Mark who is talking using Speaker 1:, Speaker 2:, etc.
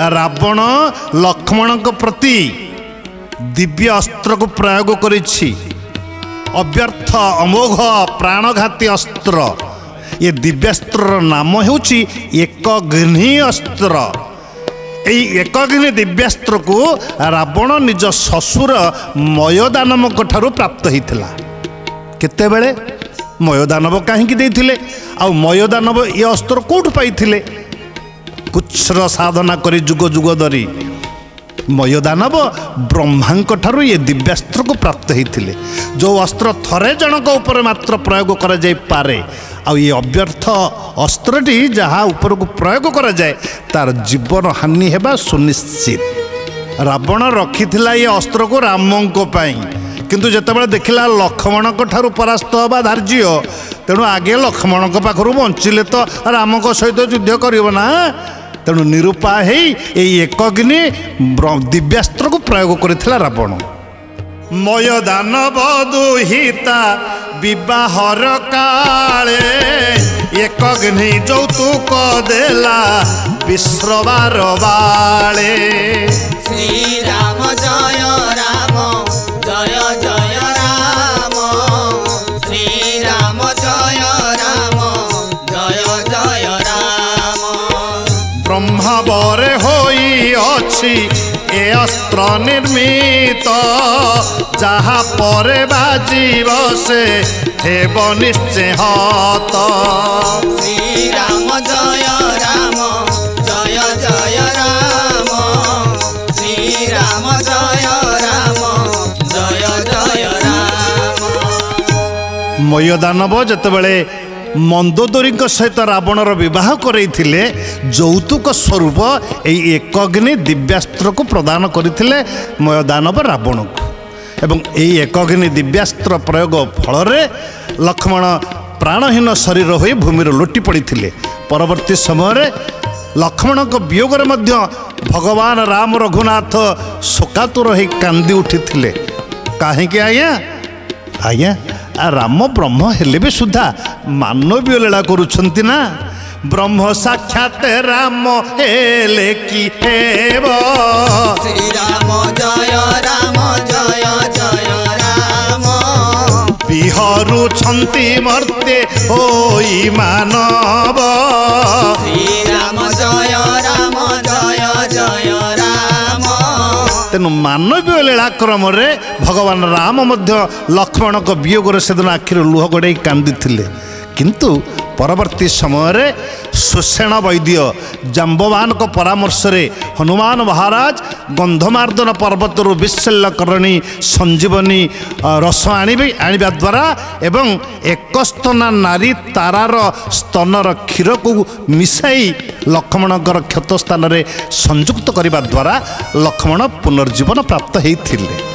Speaker 1: रावण लक्ष्मण प्रति दिव्य अस्त्र को प्रयोग करिछि अव्यर्थ अमोघ प्राणघाती अस्त्र। ये दिव्यास्त्र नाम हेउछि एकघ्नि अस्त्र। एकघ्नि दिव्यास्त्र को रावण निज ससुर मयोदानव ठारू प्राप्त होता। केतेबेले मयोदानव कहीं देथिले आ मयोदानव ये अस्त्र कोठु पाइथिले? कुच्छ्र साधना करी जुग जुग धरी मयोदानव ब्रह्मांक ठारू ये दिव्यास्त्र को प्राप्त होते। जो अस्त्र थरे जनक उपर मात्र प्रयोग करा जाय पारे आ ये अव्यर्थ अस्त्रटी जहाँ उपर को प्रयोग करा जाए तार जीवन हानि हेबा सुनिश्चित। रावण रखिथिला ये अस्त्र को रामंको पाई, किंतु जेतेबेले देखिला लक्ष्मण ठारू परास्त हवा धार्य, तेणु आगे लक्ष्मण पाखरु बंचिले तो राम सहित युद्ध करिवो ना। तेणु निरुपाय एकघ्नि दिव्यास्त्र को प्रयोग करिथिला रावण। मयोदानव दुहिता विवाहर काले एकघ्नि यौतुक देला विश्रवार बाले।
Speaker 2: श्री राम जय राम जय जय राम, श्री राम जय राम जय जय राम।
Speaker 1: ब्रह्मावरे होई अछि ए अस्त्र निर्मित, जहाँ परे बाजीव से हेब निश्चय हत।
Speaker 2: श्री राम जय राम जय जय राम, श्री राम जय राम जय जय राम।
Speaker 1: मयोदानव जेतेबेले मंदोदरी सहित रावणर विवाह करैथिले यौतुक स्वरूप यही एकघ्नि दिव्यास्त्र को प्रदान करथिले मयोदानव रावण को। एवं यही एकघ्नि दिव्यास्त्र प्रयोग फल लक्ष्मण प्राणहीन शरीर हो भूमि लोटी पड़ते। परवर्ती समय लक्ष्मण वियोग भगवान राम रघुनाथ शोकातुर हो कांदी उठी कहीं आज्ञा राम ब्रह्म हेले भी सुधा मानवीय लीला करुछंती ना। ब्रह्म साक्षात राम हेले कि हेब।
Speaker 2: श्री राम जय राम जय जय राम,
Speaker 1: बिहरू छंती मर्ते होई मानव।
Speaker 2: श्री राम जय राम जय जय राम।
Speaker 1: तेणु मानवीय लीलाक्रम भगवान राम लक्ष्मण को वियोग से दिन आखिर लुह गड़े कांदी थिले। किंतु परवर्ती समय सुषेण वैद्य जाम्बवान को परामर्श रे हनुमान महाराज गंधमार्दन पर्वत विशल्यकरणी संजीवनी रस आनिबा द्वारा एवं एकस्तना नारी तारार स्तनर क्षीर को मिसाई लक्ष्मणकर क्षत स्थान में संयुक्त करने द्वारा लक्ष्मण पुनर्जीवन प्राप्त होते।